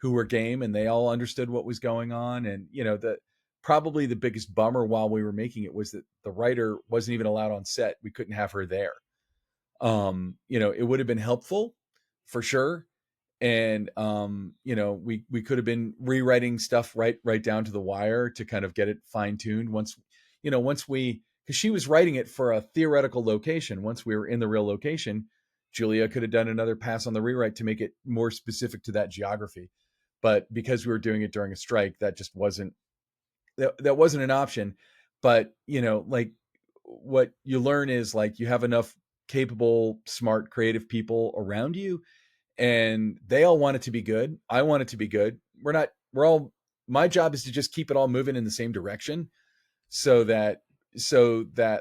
who were game, and they all understood what was going on. And the probably the biggest bummer while we were making it was that the writer wasn't even allowed on set. We couldn't have her there. It would have been helpful for sure. And we could have been rewriting stuff right down to the wire to kind of get it fine tuned once we, because she was writing it for a theoretical location. Once we were in the real location, Julia could have done another pass on the rewrite to make it more specific to that geography. But because we were doing it during a strike, that wasn't an option. But like, what you learn is like, you have enough capable, smart, creative people around you, and they all want it to be good. I want it to be good. We're all, my job is to just keep it all moving in the same direction, so that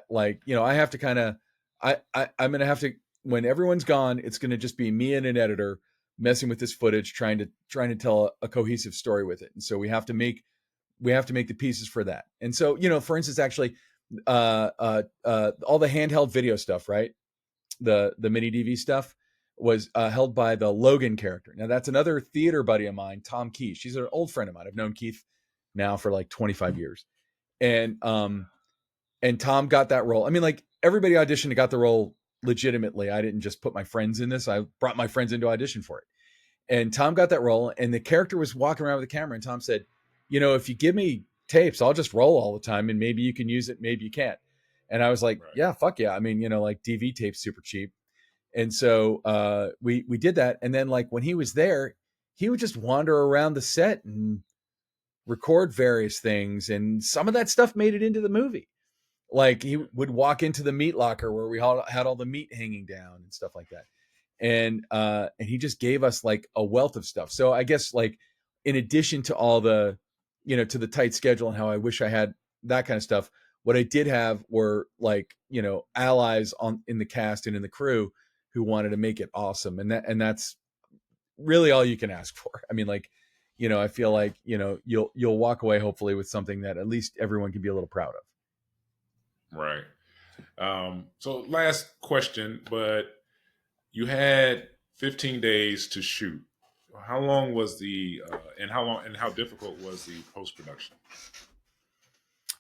like, I have to kind of, I'm going to have to, when everyone's gone, it's going to just be me and an editor messing with this footage, trying to tell a cohesive story with it. And so we have to make the pieces for that. And so, for instance, actually, all the handheld video stuff, right? The mini DV stuff was held by the Logan character. Now that's another theater buddy of mine, Tom Keith. She's an old friend of mine. I've known Keith now for like 25 years. And Tom got that role. I mean, like, everybody auditioned and got the role legitimately. I didn't just put my friends in this. I brought my friends in to audition for it. And Tom got that role, and the character was walking around with the camera, and Tom said, if you give me tapes, I'll just roll all the time, and maybe you can use it, maybe you can't. And I was like, Right. yeah, fuck yeah. I mean, like, DV tape's super cheap. And so we did that. And then, like, when he was there, he would just wander around the set and record various things, and some of that stuff made it into the movie. Like, he Okay. would walk into the meat locker where we had all the meat hanging down and stuff like that. And he just gave us like a wealth of stuff. So I guess, like, in addition to all the, to the tight schedule and how I wish I had that kind of stuff, what I did have were, like, allies in the cast and in the crew who wanted to make it awesome. And that's really all you can ask for. I mean, like, I feel Yeah. like, you'll walk away hopefully with something that at least everyone can be a little proud of. Right. So last question, but you had 15 days to shoot. How long was and how difficult was the post production?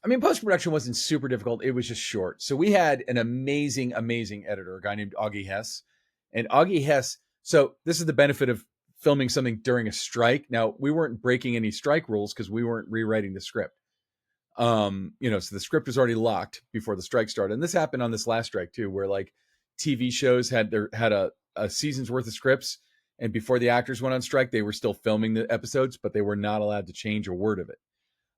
I mean, post production wasn't super difficult. It was just short. So we had an amazing, amazing editor, a guy named Augie Hess. And Augie Hess, so this is the benefit of filming something during a strike. Now, we weren't breaking any strike rules because we weren't rewriting the script. So the script was already locked before the strike started. And this happened on this last strike too, where, like, TV shows had a season's worth of scripts, and before the actors went on strike, they were still filming the episodes, but they were not allowed to change a word of it.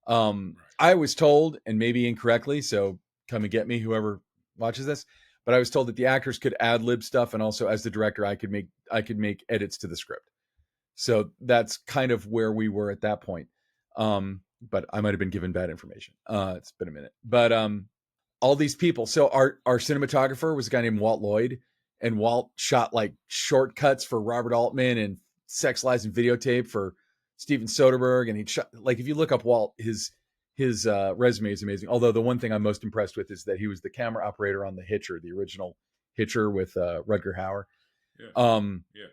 Right. I was told, and maybe incorrectly, so come and get me, whoever watches this, but I was told that the actors could ad lib stuff, and also as the director, I could make edits to the script. So that's kind of where we were at that point. But I might have been given bad information. It's been a minute, but all these people. So our cinematographer was a guy named Walt Lloyd, and Walt shot like shortcuts for Robert Altman and Sex Lies and Videotape for Steven Soderbergh, and he shot like if you look up Walt, his resume is amazing. Although the one thing I'm most impressed with is that he was the camera operator on the Hitcher, the original Hitcher with Rutger Hauer. Yeah. Um, Yeah.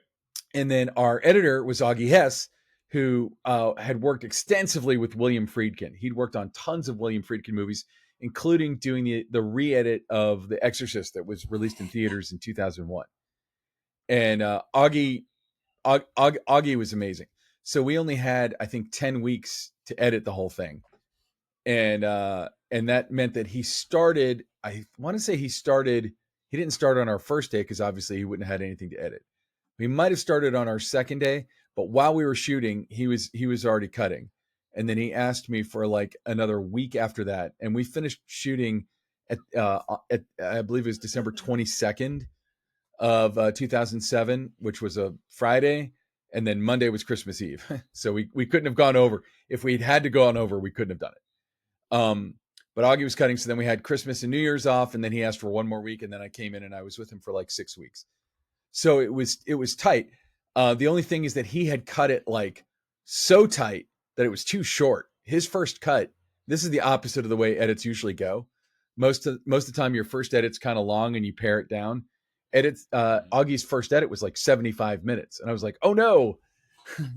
and then our editor was Augie Hess, who had worked extensively with William Friedkin. He'd worked on tons of William Friedkin movies, including doing the re-edit of The Exorcist that was released in theaters in 2001. And Augie was amazing. So we only had, I think, 10 weeks to edit the whole thing. And that meant that he started, I want to say he didn't start on our first day because obviously he wouldn't have had anything to edit. We might have started on our second day, but while we were shooting, he was already cutting. And then he asked me for like another week after that, and we finished shooting at I believe it was December 22nd of 2007, which was a Friday, and then Monday was Christmas Eve. So we couldn't have gone over. If we'd had to go on over, we couldn't have done it. But Augie was cutting, so then we had Christmas and New Year's off, and then he asked for one more week, and then I came in and I was with him for like 6 weeks. So it was tight. The only thing is that he had cut it like so tight that it was too short. His first cut. This is the opposite of the way edits usually go. Most of the time, your first edit's kind of long and you pare it down. Edits. Augie's first edit was like 75 minutes, and I was like, oh no,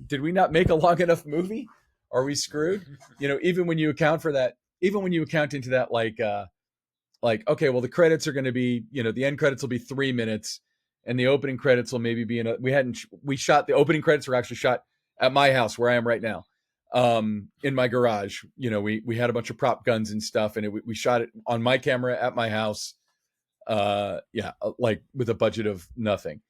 did we not make a long enough movie? Are we screwed? Even when you account for that, even when you account into that, like okay, well the credits are going to be, the end credits will be 3 minutes, and the opening credits will maybe be we shot the opening credits were actually shot at my house where I am right now, in my garage. We had a bunch of prop guns and stuff, and we shot it on my camera at my house. Yeah, like with a budget of nothing.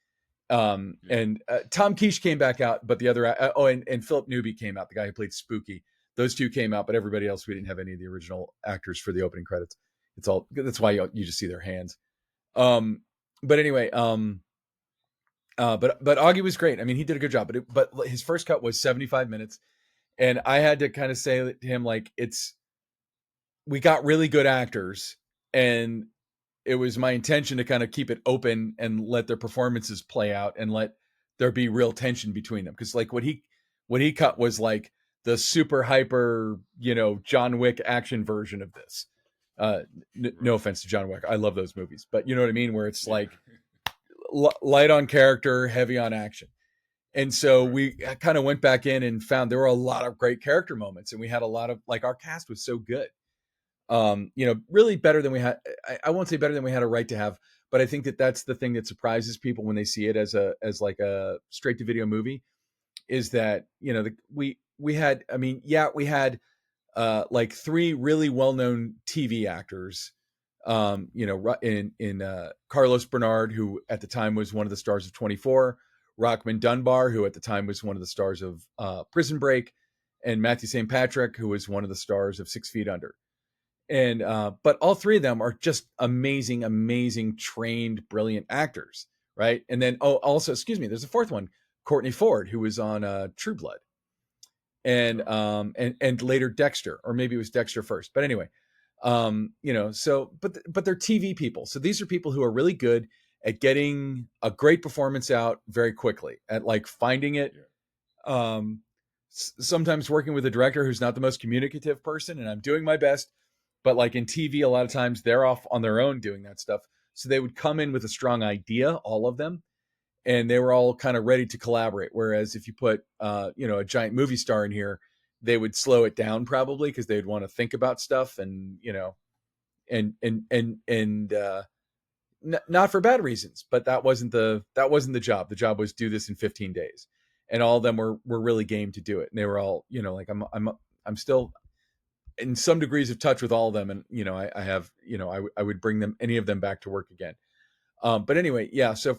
Yeah. And Tom Quiche came back out, but the other and Philip Newby came out, the guy who played Spooky. Those two came out, but everybody else, we didn't have any of the original actors for the opening credits. That's why you just see their hands. But anyway, but Augie was great. I mean, he did a good job, but his first cut was 75 minutes, and I had to kind of say to him like, we got really good actors, and it was my intention to kind of keep it open and let their performances play out and let there be real tension between them. Because like what he cut was like the super hyper, John Wick action version of this. Uh, no Right. offense to John Wick, I love those movies, but you know what I mean, where it's Yeah. like light on character, heavy on action. And so Right. we kind of went back in and found there were a lot of great character moments, and we had a lot of like our cast was so good. Really better than we had. I won't say better than we had a right to have, but I think that that's the thing that surprises people when they see it as like a straight to video movie, is that we had. I mean, yeah, we had like three really well known TV actors. In Carlos Bernard, who at the time was one of the stars of 24, Rockman Dunbar, who at the time was one of the stars of Prison Break, and Matthew St. Patrick, who was one of the stars of 6 Feet Under. And but all three of them are just amazing, trained, brilliant actors, right? And then also, excuse me, there's a fourth one, Courtney Ford, who was on True Blood, and Okay. later Dexter, or maybe it was Dexter first. But anyway, so but they're TV people, so these are people who are really good at getting a great performance out very quickly, at like finding it. Yeah. Um, Sometimes working with a director who's not the most communicative person, and I'm doing my best, but like in TV, a lot of times they're off on their own doing that stuff. So they would come in with a strong idea, all of them, and they were all kind of ready to collaborate. Whereas if you put, a giant movie star in here, they would slow it down probably because they'd want to think about stuff, and not for bad reasons, but that wasn't the job. The job was do this in 15 days, and all of them were really game to do it. And they were all, like I'm still in some degrees of touch with all of them, and I have, I would bring them, any of them, back to work again. But anyway, yeah. So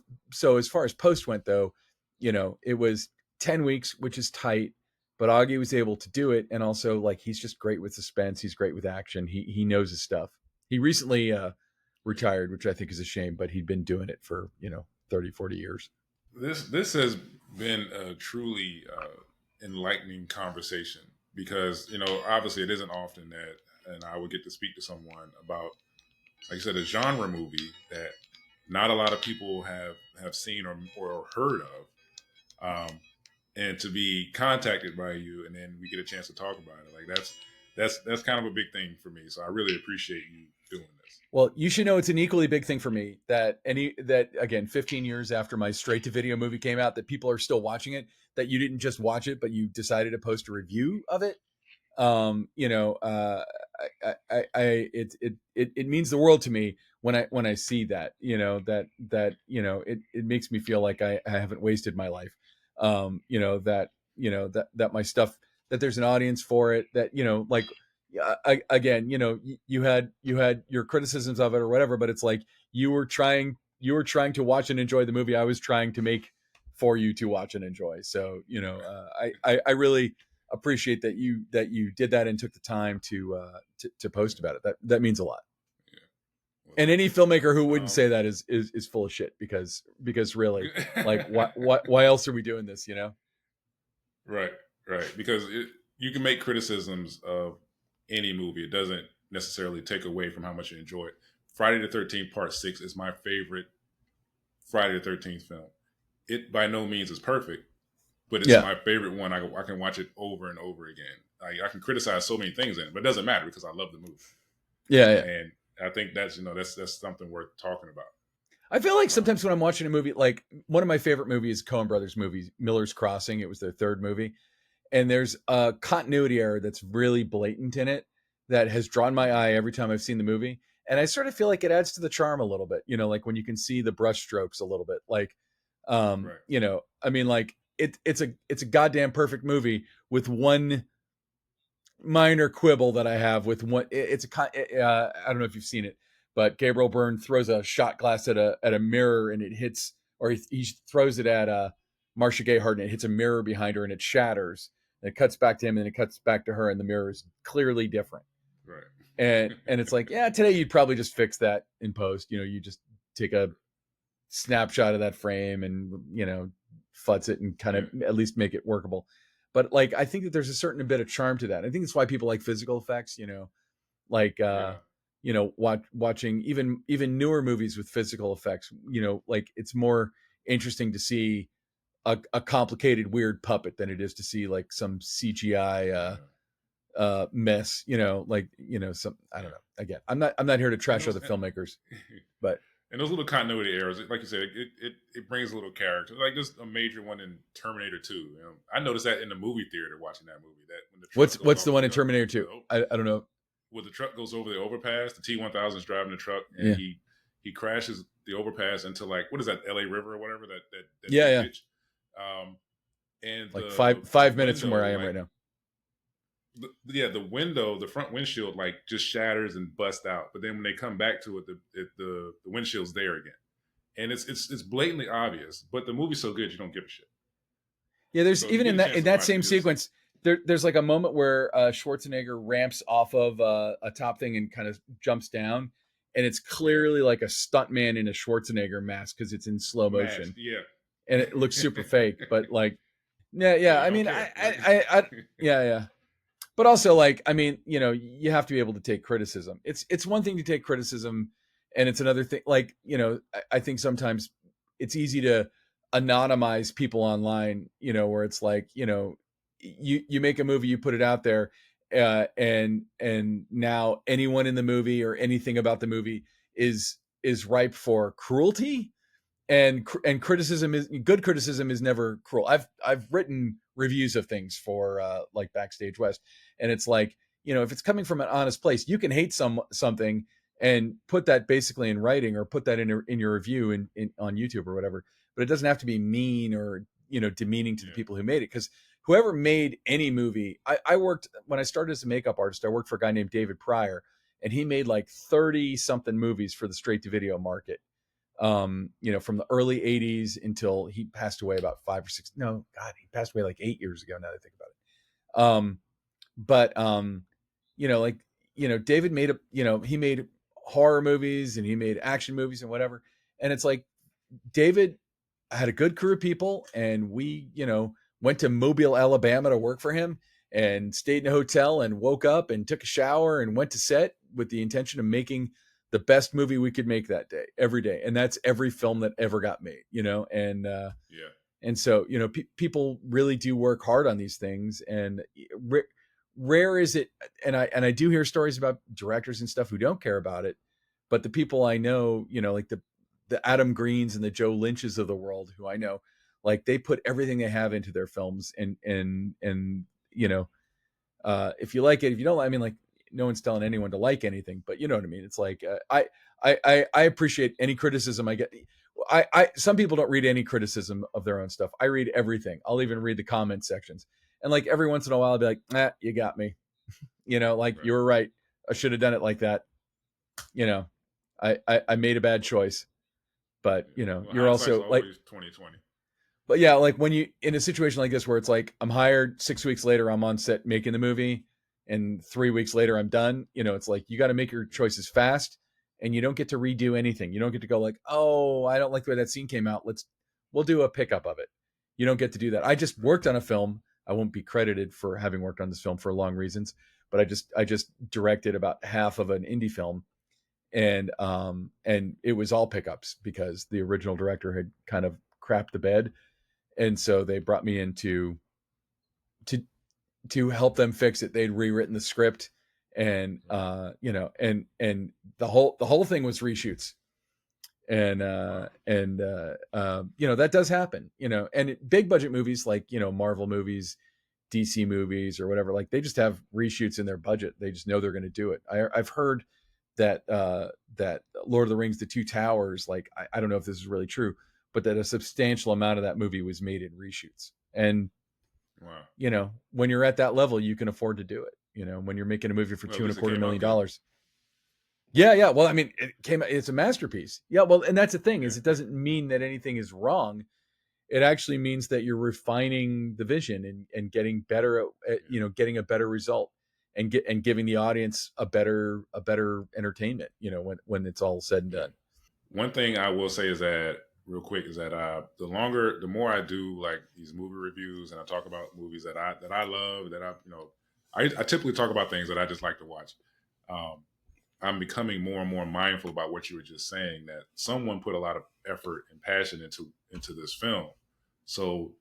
as far as post went, though, it was 10 weeks, which is tight. But Augie was able to do it, and also like he's just great with suspense. He's great with action. He knows his stuff. He recently Yeah. retired, which I think is a shame, but he'd been doing it for 30, 40 years. This has been a truly enlightening conversation. because obviously it isn't often that, and I would get to speak to someone about, like I said, a genre movie that not a lot of people have seen or heard of, and to be contacted by you, and then we get a chance to talk about it. Like that's kind of a big thing for me. So I really appreciate you doing this. Well, you should know it's an equally big thing for me that again, 15 years after my straight to video movie came out, that people are still watching it. That you didn't just watch it, but you decided to post a review of it. You know, it means the world to me when I see that. It makes me feel like I haven't wasted my life. That my stuff, that there's an audience for it. That like, again, you had your criticisms of it or whatever, but it's like you were trying to watch and enjoy the movie I was trying to make for you to watch and enjoy. So I really appreciate that you did that and took the time to post about it. That means a lot. Yeah. Well, And thank any you. filmmaker who wouldn't say that is full of shit, because really, like, why else are we doing this? Right, right. Because you can make criticisms of any movie. It doesn't necessarily take away from how much you enjoy it. Friday the 13th Part 6 is my favorite Friday the 13th film. It by no means is perfect, but it's Yeah, my favorite one. I can watch it over and over again. I can criticize so many things in it, but it doesn't matter because I love the movie. yeah, yeah. And I think that's something worth talking about. I feel like Um, sometimes when I'm watching a movie, like one of my favorite movies, Coen Brothers movies, Miller's Crossing. It was their third movie, and there's a continuity error that's really blatant in it that has drawn my eye every time I've seen the movie. And I sort of feel like it adds to the charm a little bit, like when you can see the brushstrokes a little bit. Like, right, I mean, like it's a goddamn perfect movie with one minor quibble that I have with one. I don't know if you've seen it, but Gabriel Byrne throws a shot glass at a mirror and it hits, or he throws it at Marcia Gay Harden. It hits a mirror behind her and it shatters. And it cuts back to him and it cuts back to her, and the mirror is clearly different. right. And it's like, yeah, today you'd probably just fix that in post. You just take a snapshot of that frame and futz it and kind Yeah, of at least make it workable. But like, I think that there's a certain bit of charm to that. I think that's why people like physical effects. Like yeah, watching even newer movies with physical effects. Like, it's more interesting to see a complicated weird puppet than it is to see like some CGI yeah, mess. Like, some, I don't yeah. know. Again, I'm not here to And trash those other filmmakers, but and those little continuity errors, like you said, it brings a little character. Like there's a major one in Terminator 2. I noticed that in the movie theater watching that movie. That when the truck goes what's off the one in the Terminator 2? I don't know. when the truck goes over the overpass, the T-1000 is driving the truck, and Yeah. he crashes the overpass into, like, what is that, L.A. River or whatever, that Yeah, big yeah. ditch, um, and Like the five minutes from where window, I am like, right now. the window, the front windshield, like, just shatters and busts out. But then when they come back to it, the windshield's there again, and it's blatantly obvious. But the movie's so good, you don't give a shit. Yeah, there's So if you even get in a that chance in to that watch it, same just sequence, there's like a moment where Schwarzenegger ramps off of a top thing and kind of jumps down, and it's yeah, clearly like a stuntman in a Schwarzenegger mask because it's in slow match, motion yeah, and it looks super fake. But like, yeah, yeah, yeah. you I don't mean, care, like, yeah, yeah. But also, like, I mean, you have to be able to take criticism. It's one thing to take criticism, and it's another thing, like, I think sometimes it's easy to anonymize people online, where it's like, you make a movie, you put it out there, and now anyone in the movie or anything about the movie is ripe for cruelty. And criticism is never cruel. I've written reviews of things for like Backstage West, and it's like, if it's coming from an honest place, you can hate something and put that basically in writing, or put that in your review on YouTube or whatever. But it doesn't have to be mean or demeaning to the yeah, people who made it, because whoever made any movie, I worked when I started as a makeup artist. I worked for a guy named David Pryor, and he made like 30 something movies for the straight to video market, from the early 80s until he passed away about 5 or 6. No, God, he passed away like 8 years ago now that I think about it. But like, David made he made horror movies and he made action movies and whatever. And it's like, David had a good crew of people, and we, went to Mobile, Alabama to work for him. and stayed in a hotel and woke up and took a shower and went to set with the intention of making the best movie we could make that day, every day. And that's every film that ever got made, Yeah. and so, people really do work hard on these things, and rare is it. And I do hear stories about directors and stuff who don't care about it, but the people I know, like the Adam Greens and the Joe Lynches of the world, who I know, like they put everything they have into their films, and if you like it, if you don't, I mean, like, no one's telling anyone to like anything, but you know what I mean. It's like, I appreciate any criticism I get. Some people don't read any criticism of their own stuff. I read everything. I'll even read the comment sections, and like every once in a while, I'll be like, you got me. Like, Right. you were right. I should have done it like that. You know, I made a bad choice, but Yeah. Well, you're hindsight's also like, always 2020. but yeah, like when you in a situation like this where it's like I'm hired, 6 weeks later I'm on set making the movie, and 3 weeks later I'm done. It's like you got to make your choices fast, and you don't get to redo anything. You don't get to go like, oh, I don't like the way that scene came out. We'll do a pickup of it. You don't get to do that. I just Right. worked on a film. I won't be credited for having worked on this film for long reasons, but I just directed about half of an indie film, and it was all pickups because the original director had kind of crapped the bed, and so they brought me in to to help them fix it. They'd rewritten the script, and Right. and the whole thing was reshoots, and Wow. that does happen, and big budget movies like Marvel movies, DC movies, or whatever, like they just have reshoots in their budget. They just know they're going to do it. I've heard that Lord of the Rings, The Two Towers, like I don't know if this is really true, but that a substantial amount of that movie was made in reshoots. And Wow. when you're at that level, you can afford to do it. When you're making a movie for Well, at two and a least it quarter came out million good. dollars. Yeah, yeah. Well, I mean, it's a masterpiece. Yeah, well, and that's the thing, Yeah. is it doesn't mean that anything is wrong. It actually means that you're refining the vision, and getting better at Yeah. getting a better result, and giving the audience a better entertainment, when it's all said and Yeah. done. One thing I will say is that real quick is that the more I do like these movie reviews and I talk about movies that I love, that I typically talk about things that I just like to watch. Um, I'm becoming more and more mindful about what you were just saying, that someone put a lot of effort and passion into this film. So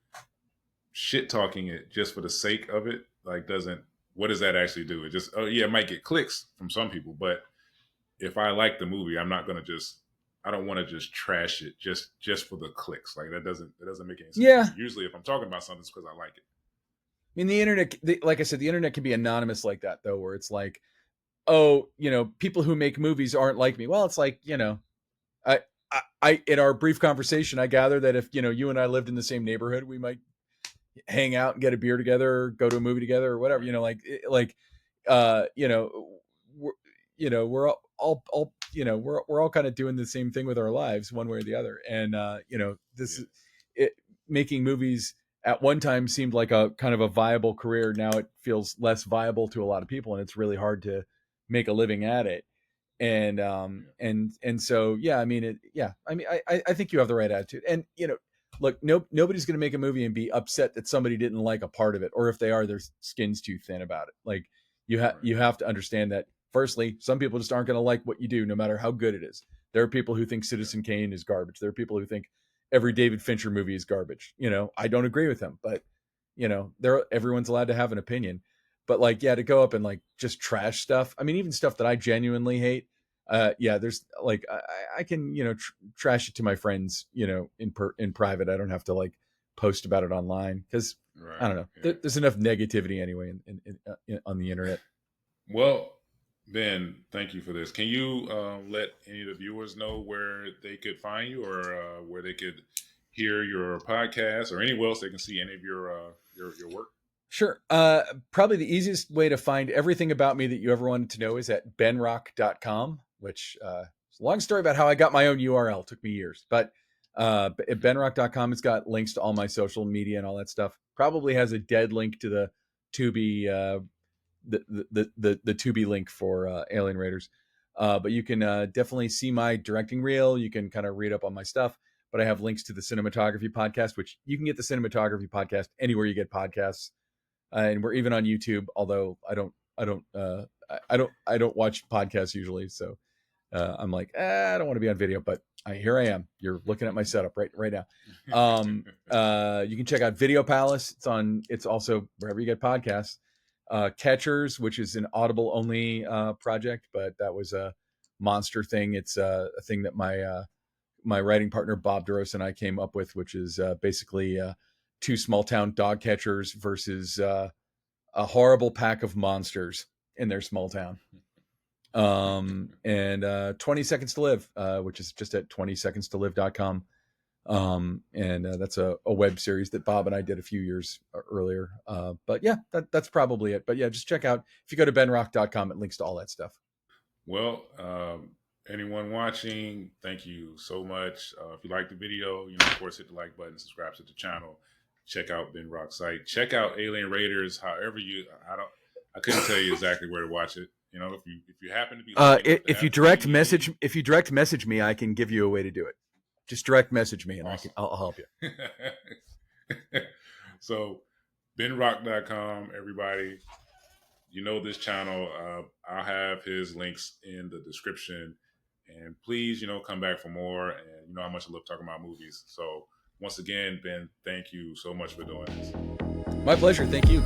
shit talking it just for the sake of it, like, doesn't, what does that actually do? It just, oh yeah, it might get clicks from some people, but if I like the movie, I'm not gonna just, I don't want to just trash it just for the clicks. Like, that doesn't make any sense to me. Yeah, Usually if I'm talking about something, it's because I like it. I mean, the internet, like I said, the internet can be anonymous like that, though, where it's like, oh, people who make movies aren't like me. Well, it's like, I, in our brief conversation, I gather that if you and I lived in the same neighborhood, we might hang out and get a beer together, or go to a movie together, or whatever. Right. Like, uh, you know, we're, we're all we're all kind of doing the same thing with our lives, one way or the other. And this Yeah. it making movies at one time seemed like a kind of a viable career. Now it feels less viable to a lot of people, and it's really hard to make a living at it. Yeah. And so, yeah, I mean, I think you have the right attitude. And look, nobody's going to make a movie and be upset that somebody didn't like a part of it, or if they are, their skin's too thin about it. Like, Right. you have to understand that, firstly, some people just aren't going to like what you do, no matter how good it is. There are people who think Yeah. Citizen Kane is garbage. There are people who think every David Fincher movie is garbage. I don't agree with them, but everyone's allowed to have an opinion. But like, yeah, to go up and like just trash stuff. I mean, even stuff that I genuinely hate. Yeah, there's like, I can trash it to my friends, in private. I don't have to like post about it online, because I Right. don't know. Yeah. There's enough negativity anyway on the internet. Well, Ben, thank you for this. Can you let any of the viewers know where they could find you, or where they could hear your podcast, or anywhere else they can see any of your work? Sure. Probably the easiest way to find everything about me that you ever wanted to know is at benrock.com, which is a long story about how I got my own URL. It took me years. But at benrock.com, it's got links to all my social media and all that stuff. Probably has a dead link to the Tubi, the Tubi link for Alien Raiders. But you can definitely see my directing reel. You can kind of read up on my stuff. But I have links to the cinematography podcast, which you can get the cinematography podcast anywhere you get podcasts. and we're even on YouTube. Although I don't watch podcasts usually, so I'm like, I don't want to be on video, but here I am. You're looking at my setup right now. You can check out Video Palace. It's also wherever you get podcasts. Catchers, which is an Audible only project, but that was a monster thing. It's a thing that my writing partner Bob Duros and I came up with, which is basically two small town dog catchers versus a horrible pack of monsters in their small town. And 20 Seconds to Live, which is just at 20secondstolive.com. And that's a web series that Bob and I did a few years earlier. But yeah, that's probably it. But yeah, just check out, if you go to benrock.com, it links to all that stuff. Well, anyone watching, thank you so much. If you like the video, of course, hit the like button, subscribe to the channel, check out Ben Rock's site, check out Alien Raiders. However I couldn't tell you exactly where to watch it. If you happen to be if you direct message me, I can give you a way to do it. Just direct message me and awesome. I'll help you. So benrock.com, everybody, this channel, I'll have his links in the description, and please, come back for more. And you know how much I love talking about movies. So once again, Ben, thank you so much for doing this. My pleasure. Thank you.